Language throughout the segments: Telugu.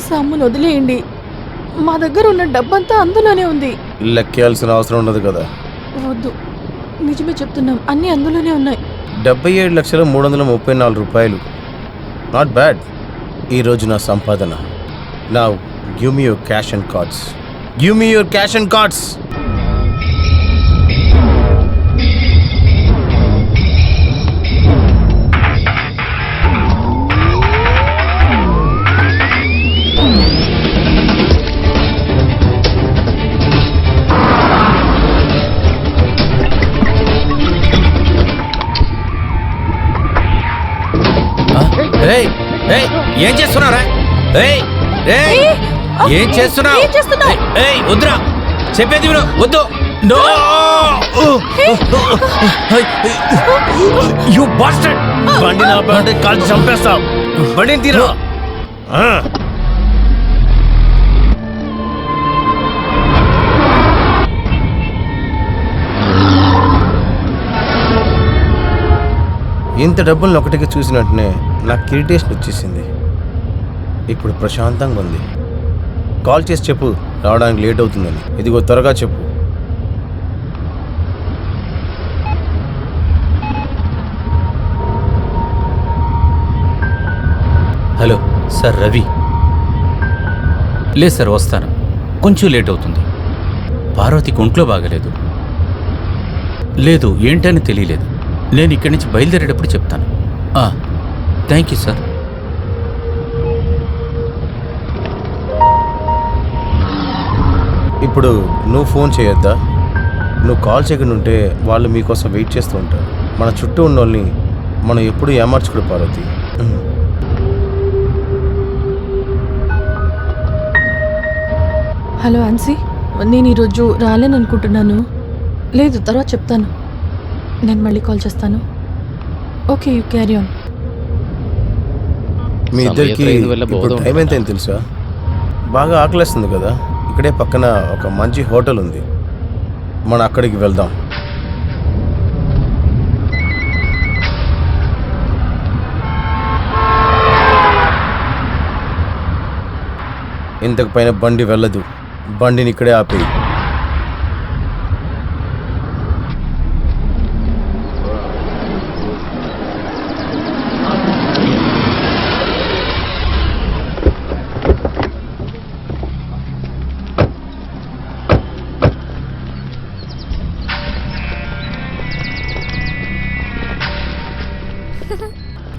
ప్లీజ్ అమ్మను వదిలేయండి. మా దగ్గర ఉన్న డబ్బంతా అందులోనే ఉంది. లెక్కేయాల్సిన అవసరం ఉండదు కదా. వద్దు, నిజమే చెప్తున్నాం, అన్నీ అందులోనే ఉన్నాయి. 77,334 రూపాయలు. Not bad. ఈరోజు నా సంపాదన. Now give me your cash and cards. Give me your cash and cards. ఏం చేస్తున్నారా? ఏం చేస్తున్నావు? వద్దురా, చెప్పేది విను. వద్దు. You bastard. బండి నా బండి కాల్చి చంపేస్తావు. బండిని తీరా. ఇంత డబ్బులను ఒకటికి చూసిన వెంటనే నాకు ఇరిటేషన్ వచ్చేసింది. ఇప్పుడు ప్రశాంతంగా ఉంది. కాల్ చేసి చెప్పు రావడానికి లేట్ అవుతుందని. ఇదిగో త్వరగా చెప్పు. Hello sir, Ravi. లేదు సార్, వస్తాను. కొంచెం లేట్ అవుతుంది. పార్వతికి ఒంట్లో బాగలేదు. లేదు, ఏంటని తెలియలేదు. నేను ఇక్కడి నుంచి బయలుదేరేటప్పుడు చెప్తాను. Thank you sir. ఇప్పుడు నువ్వు ఫోన్ చేయొద్దా? నువ్వు కాల్ చేయకుండా ఉంటే వాళ్ళు మీకోసం వెయిట్ చేస్తూ ఉంటారు. మన చుట్టూ ఉన్న వాళ్ళని మనం ఎప్పుడూ ఏమార్చుకోడు పార్వతి. హలో ఆన్సీ, నేను ఈరోజు రాలేననుకుంటున్నాను. లేదు, తర్వాత చెప్తాను. నేను మళ్ళీ కాల్ చేస్తాను. Okay, you carry on. మీ ఇద్దరికి ఇప్పుడు టైం ఎంత అని తెలుసా? బాగా ఆకలేస్తుంది కదా. ఇక్కడే పక్కన ఒక మంచి హోటల్ ఉంది, మనం అక్కడికి వెళ్దాం. ఇంతకు పైన బండి వెళ్ళదు. బండిని ఇక్కడే ఆపేయి.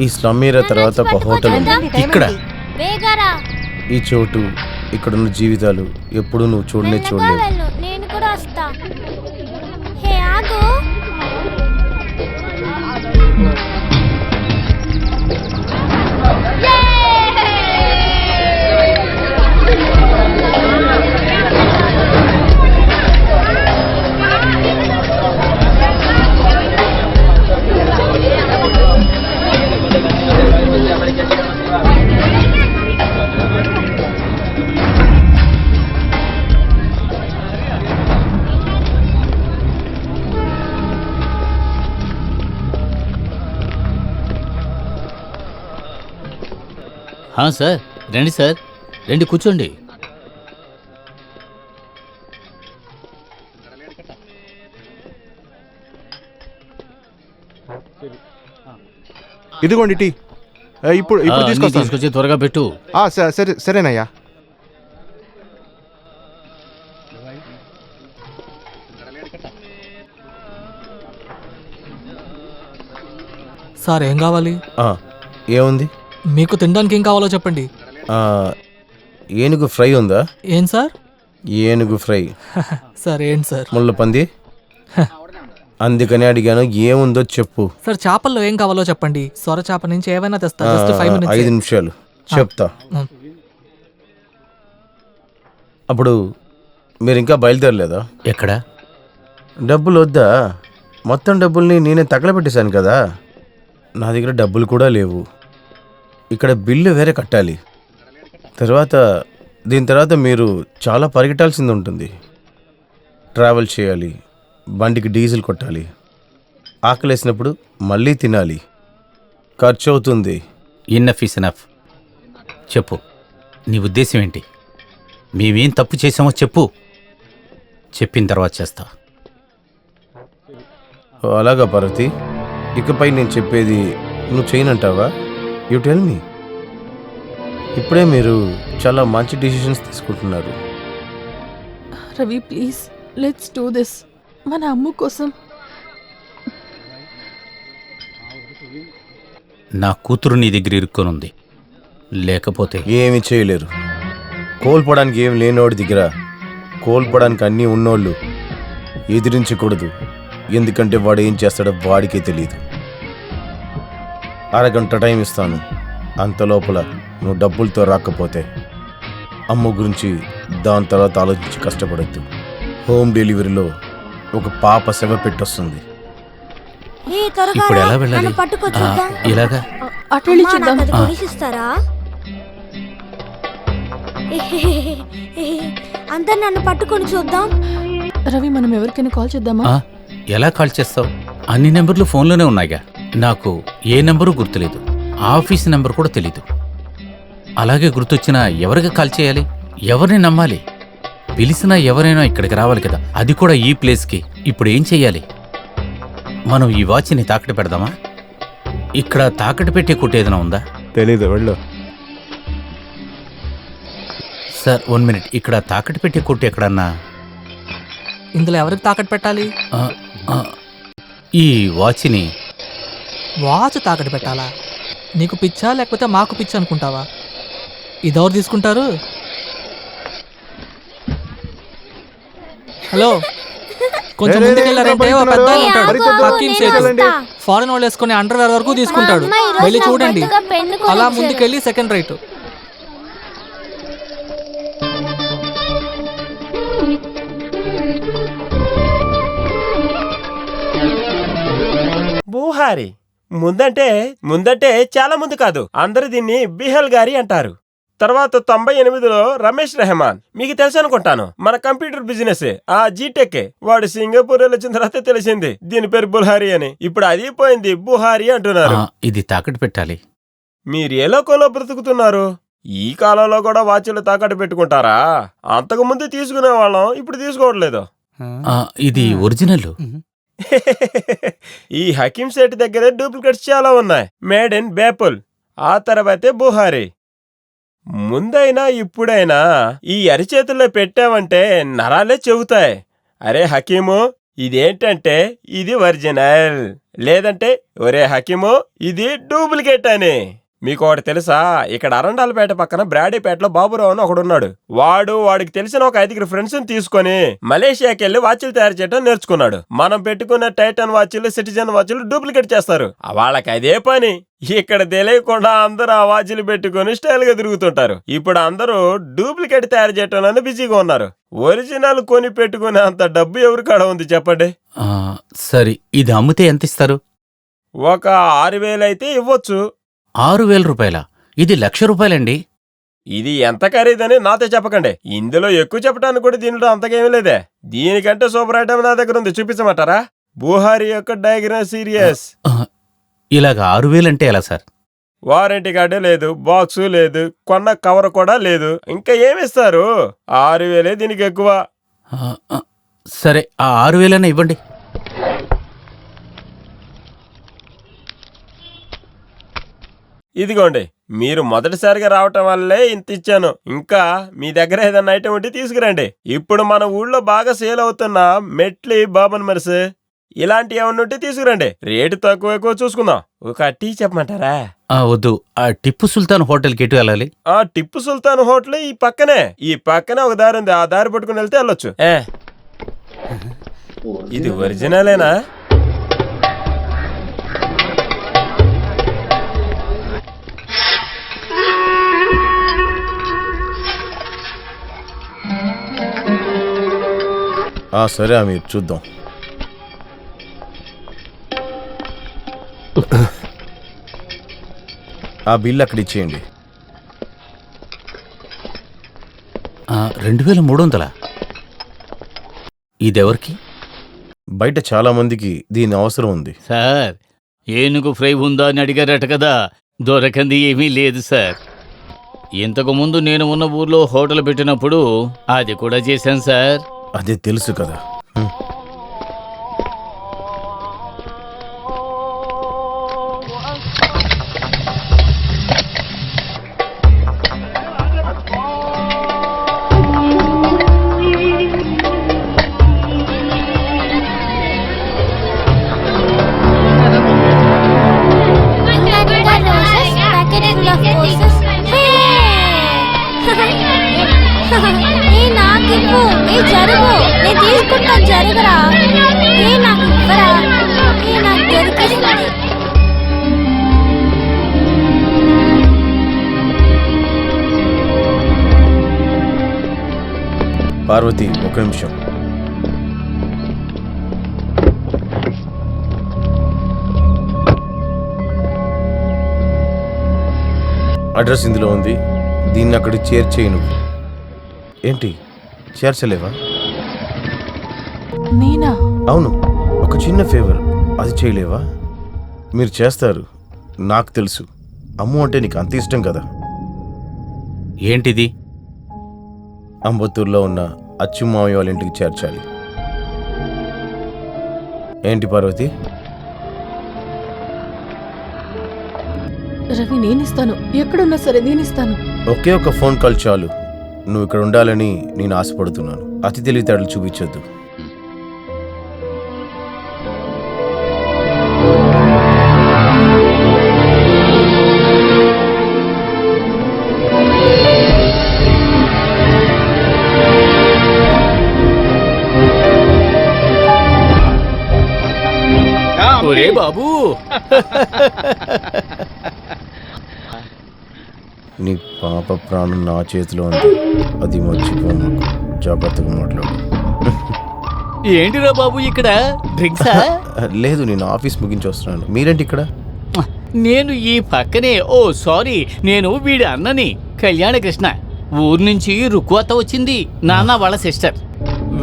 ఈ స్లమ్ ఏరియా తర్వాత ఒక హోటల్ ఉంది ఇక్కడ. ఈ చోటు, ఇక్కడున్న జీవితాలు ఎప్పుడు నువ్వు చూడలేవు. నేను కూడా వస్తా. హే ఆగు. సార్, రండి సార్, రండి, కూర్చోండి. ఇదిగోండి టీ. ఇప్పుడు తీసుకొచ్చి త్వరగా పెట్టు. సరే సరేనయ్యా. సార్, ఏం కావాలి? ఏముంది మీకు తినడానికి? ఏం కావాలో చెప్పండి. ఏనుగు ఫ్రై ఉందా? ఏం సార్? ఏనుగు ఫ్రై. సార్ ఏంటి సార్? ముళ్ళపంది. అందుకని అడిగాను, ఏముందో చెప్పు. సార్, చేపల్లో ఏం కావాలో చెప్పండి. సొర చేప నుంచి ఏమైనా తెస్తా. 5 నిమిషాలు చెప్తా. అప్పుడు మీరు ఇంకా బయలుదేరలేదా? ఎక్కడ? డబ్బులు వద్దా? మొత్తం డబ్బుల్ని నేనే తగలబెట్టేశాను కదా. నా దగ్గర డబ్బులు కూడా లేవు. ఇక్కడ బిల్లు వేరే కట్టాలి. దీని తర్వాత మీరు చాలా పరిగెట్టాల్సింది ఉంటుంది. ట్రావెల్ చేయాలి, బండికి డీజిల్ కొట్టాలి, ఆకలేసినప్పుడు మళ్ళీ తినాలి, ఖర్చు అవుతుంది. Enough is enough. చెప్పు. నీ ఉద్దేశం ఏంటి? మేమేం తప్పు చేసామో చెప్పు, చెప్పిన తర్వాత చేస్తా. ఓ, అలాగా పార్వతి, ఇకపై నేను చెప్పేది నువ్వు చేయనంటావా? You tell me. ఇప్పుడే మీరు చాలా మంచి డెసిషన్స్ తీసుకుంటున్నారు. Ravi please let's do this, మన అమ్ము కోసం. నా కూతురు నీ దగ్గర ఇరుక్కొనుంది, లేకపోతే ఏమి చేయలేరు. కోల్పోవడానికి ఏం లేనోడి దగ్గర కోల్పోవడానికి అన్నీ ఉన్నోళ్ళు ఎదిరించకూడదు. ఎందుకంటే వాడు ఏం చేస్తాడో వాడికే తెలియదు. అరగంట టైం ఇస్తాను, అంత లోపల నువ్వు డబ్బులతో రాకపోతే అమ్మ గురించి దాని తర్వాత ఆలోచించి కష్టపడద్దు. హోమ్ డెలివరీలో ఒక పాప శవ పెట్టొస్తుంది. ఇప్పుడు ఎలా వెళ్ళాలి? ఇలాగా అటు వెళ్ళి చూద్దాం. కొనిసిస్తారా? అందరు నన్ను పట్టుకొని చూద్దాం. రవి మనం ఎవరికైనా కాల్ చేద్దామా? ఎలా కాల్ చేస్తావు? అన్ని నెంబర్లు ఫోన్లోనే ఉన్నాయిగా. నాకు ఏ నెంబరు గుర్తులేదు, ఆఫీస్ నెంబర్ కూడా తెలీదు. అలాగే గుర్తొచ్చినా ఎవరికి కాల్ చేయాలి, ఎవరిని నమ్మాలి? పిలిచినా ఎవరైనా ఇక్కడికి రావాలి కదా, అది కూడా ఈ ప్లేస్కి. ఇప్పుడు ఏం చెయ్యాలి? మనం ఈ వాచ్ని తాకట్టు పెడదామా? ఇక్కడ తాకట్టు పెట్టే కొట్టు ఏదైనా ఉందా? తెలీదు, వెళ్ళు. సార్ 1 మినిట్, ఇక్కడ తాకట్టు పెట్టే కొట్టు ఎక్కడన్నా? ఇందులో ఎవరికి తాకట్టు పెట్టాలి? ఆ, ఆ, ఈ వాచ్ని వాచ్ తాకట్టు పెట్టాలా? నీకు పిచ్చా లేకపోతే మాకు పిచ్చా అనుకుంటావా? ఇదెవరు తీసుకుంటారు? హలో, కొంచెం ముందుకెళ్ళారంటే ఓ పెద్ద ఆయన ఉంటాడు, హకీం సేటు. ఫారెన్ వాళ్ళు వేసుకునే అండర్వేర్ వరకు తీసుకుంటాడు. వెళ్ళి చూడండి. అలా ముందుకెళ్ళి సెకండ్ రైట్. బూహారి ముందంటే చాలా ముందు కాదు, అందరు దీన్ని బిహల్ గారి అంటారు. తర్వాత 98లో రమేష్ రెహమాన్, మీకు తెలుసు అనుకుంటాను, మన కంప్యూటర్ బిజినెస్ ఆ జీటెక్, వాడు సింగపూర్ వచ్చిన తర్వాత తెలిసింది దీని పేరు బుల్హారి అని. ఇప్పుడు అది పోయింది, బుహారి అంటున్నారు. ఇది తాకట్టు పెట్టాలి. మీరు ఏ లోకంలో బ్రతుకుతున్నారు? ఈ కాలంలో కూడా వాచ్లు తాకట్టు పెట్టుకుంటారా? అంతకు ముందు తీసుకునే వాళ్ళం, ఇప్పుడు తీసుకోవట్లేదు. ఇది ఒరిజినల్. ఈ హకీం సేట్ దగ్గర డూప్లికేట్స్ చాలా ఉన్నాయి, మేడ్ ఇన్ బేపుల్, ఆ తర్వాతే బుహారి. ముందైనా ఇప్పుడైనా ఈ అరిచేతుల్లో పెట్టావంటే నరాలే చెబుతాయి, అరే హకీము ఇదేంటంటే ఇది ఒరిజినల్, లేదంటే ఒరే హకీము ఇది డూప్లికేట్ అని. మీకు ఒకటి తెలుసా? ఇక్కడ అరండాలపేట పక్కన బ్రాడీపేటలో బాబురావు అని ఒకడున్నాడు. వాడికి తెలిసిన ఒక 5 ఫ్రెండ్స్ తీసుకుని మలేషియాకి వెళ్లి వాచ్లు తయారు చేయడం నేర్చుకున్నాడు. మనం పెట్టుకున్న టైటన్ వాచ్లు, సిటిజన్ వాచ్లు డూప్లికేట్ చేస్తారు. వాళ్ళకి అదే పని. ఇక్కడ తెలియకుండా అందరూ ఆ వాచ్లు పెట్టుకుని స్టైల్ గా తిరుగుతుంటారు. ఇప్పుడు అందరూ డూప్లికేట్ తయారు చేయటంలోనే బిజీగా ఉన్నారు. ఒరిజినల్ కొని పెట్టుకునే అంత డబ్బు ఎవరి కాడ ఉంది చెప్పండి? సరే, ఇది అమ్మితే ఎంత ఇస్తారు? ఒక 6,000 అయితే ఇవ్వచ్చు. 6,000 రూపాయలా? ఇది 1,00,000 రూపాయలండి. ఇది ఎంత ఖరీదని నాతో చెప్పకండి. ఇందులో ఎక్కువ చెప్పడానికి కూడా దీనిలో అంతకేమీ లేదే. దీనికంటే సూపర్ ఐటమ్ నా దగ్గర ఉంది, చూపించమంటారా? బుహారి యొక్క డయాగ్రామ్ సీరియస్. ఇలాగ 6,000 అంటే ఎలా సార్? వారంటీ కార్డు లేదు, బాక్సు లేదు, కొన్న కవర్ కూడా లేదు. ఇంకా ఏమిస్తారు? 6,000 దీనికి ఎక్కువ. సరే, ఆ 6,000 ఇవ్వండి. ఇదిగోండి, మీరు మొదటిసారిగా రావటం వల్లే ఇంత ఇచ్చాను. ఇంకా మీ దగ్గర ఏదైనా ఐటమ్ ఉంటే తీసుకురండి. ఇప్పుడు మన ఊళ్ళో బాగా సేల్ అవుతున్న మెట్లి, బాబన్ మర్స్ ఇలాంటి ఏమన్నా ఉంటే తీసుకురండి. రేటు తక్కువ ఎక్కువ చూసుకుందాం. ఒక టీ చెప్పమంటారా? వద్దు, ఆ టిప్పు సుల్తాన్ హోటల్కి ఎటు వెళ్ళాలి? ఆ టిప్పు సుల్తాన్ హోటల్ ఈ పక్కనే ఒక దారి ఉంది, ఆ దారి పట్టుకుని వెళ్తే వెళ్ళొచ్చు. ఇది ఒరిజినలేనా? సరే అమీర్, చూద్దాం. ఆ బిల్ అక్కడ ఇచ్చేయండి. 2,300. ఇదెవరికి? బయట చాలా మందికి దీని అవసరం ఉంది. సార్, ఏనుగు ఫ్రై ఉందా అని అడిగారట కదా, దొరకంది ఏమీ లేదు సార్. ఇంతకు ముందు నేను ఉన్న ఊర్లో హోటల్ పెట్టినప్పుడు అది కూడా చేశాను సార్. అదే తెలుసు కదా. నాకివ్వు. జరుగు, నేను తీసుకుంటాను. జరుగురా. నాకు ఇవ్వరా. నాకు దొరికిస్తుంది. పార్వతి, ఒక నిమిషం. అడ్రస్ ఇందులో ఉంది. దీన్ని అక్కడికి చేర్చేయి. నువ్వు ఏంటి చేర్చలేవా? నేనా? అవును, ఒక చిన్న ఫేవర్, అది చేయలేవా? మీరు చేస్తారు, నాకు తెలుసు. అమ్ము అంటే నీకు అంత ఇష్టం కదా. ఏంటిది? అంబత్తూరులో ఉన్న అచ్చుమావి వాళ్ళ ఇంటికి చేర్చాలి. ఏంటి పార్వతి? రవి, నేనిస్తాను. ఎక్కడున్నా సరే నేనిస్తాను. ఒకే ఒక ఫోన్ కాల్ చాలు. నువ్వు ఇక్కడ ఉండాలని నేను ఆశపడుతున్నాను. అతి తెలివితేటలు చూపించొద్దు. ఒరే బాబు, నీ పాప ప్రాణం నా చేతిలో ఉంది. అది మర్చిపోమాకు. జాగ్రత్తగా మాట్లాడు. ఏంటిరా బాబు ఇక్కడ డ్రింక్సా? లేదు, నేను ఆఫీస్ ముగించి వస్తున్నాను. మీరేంటి ఇక్కడ? నేను ఈ పక్కనే. ఓ సారీ, నేను వీడి అన్నని, కళ్యాణకృష్ణ. ఊరు నుంచి రుక్కువత వచ్చింది, నాన్న వాళ్ళ సిస్టర్.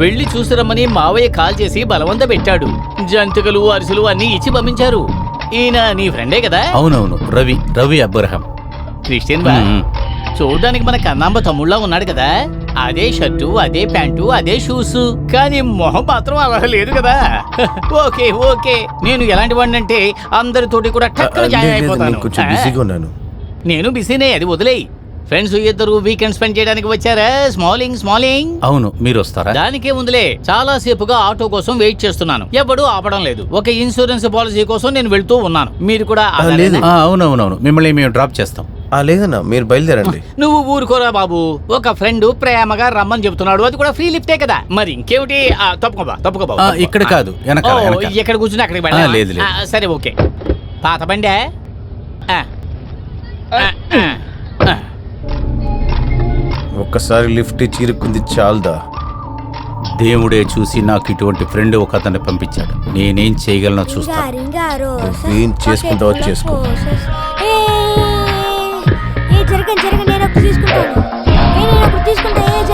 వెళ్ళి చూసిరమ్మని మావయ్య కాల్ చేసి బలవంత పెట్టాడు. జంతికలు, అరిసెలు అన్నీ ఇచ్చి పంపించారు. ఈయన నీ ఫ్రెండే కదా? అవునవును, రవి అబ్రహం. క్రిస్టియన్ బా. చూడడానికి మన కన్నాంబ తమ్ముళ్ళ ఉన్నాడు కదా. అదే షర్టు, అదే ప్యాంటు, అదే షూస్. కానీ మొహం మాత్రం అలా లేదు కదా. ఓకే ఓకే, నేను ఎలాంటి వాడిని అంటే అందరితోటి కూడా టక్కున జాయిన్ అయిపోతాను. కొంచెం బిజీగా ఉన్నాను. నేను బిజీనే, అది వదిలేయి. ఫ్రెండ్స్ ఇద్దరు వీకెండ్ స్పెండ్ చేయడానికి వచ్చారా? స్మాలింగ్. అవును, మీరు వస్తారా? దానికే ముందులే చాలా సేపుగా ఆటో కోసం వెయిట్ చేస్తున్నాను. ఎవడూ ఆపడం లేదు. ఒక ఇన్సూరెన్స్ పాలసీ కోసం నేను వెళ్తూ ఉన్నాను. మీరు కూడా లేదు. అవునవునవును, మిమ్మల్ని మేము డ్రాప్ చేస్తాం. లేదన్నా, మీరు బయలుదేరండి. నువ్వు ఊరుకోరా బాబు. ఒక ఫ్రెండ్ ప్రేమగా రమ్మని చెప్తున్నాడు, అది కూడా ఫ్రీ లిఫ్టే కదా. మరి ఇంకేమిటి? తప్పుకో బాబు. ఇక్కడ కాదు, వెనకాల. ఎక్కడ కూర్చుని అక్కడికి లేదు. సరే ఓకే. పాత బండే. ఒక్కసారి లిఫ్ట్ చీరుకుంది చాలదా? దేవుడే చూసి నాకు ఇటువంటి ఫ్రెండ్ ఒక అతన్ని పంపించాడు. నేనేం చేయగలనో చూస్తాను. ఏం చేసుకుంటావో చేసుకో. జరగండి, నేను అప్పుడు తీసుకుంటాను.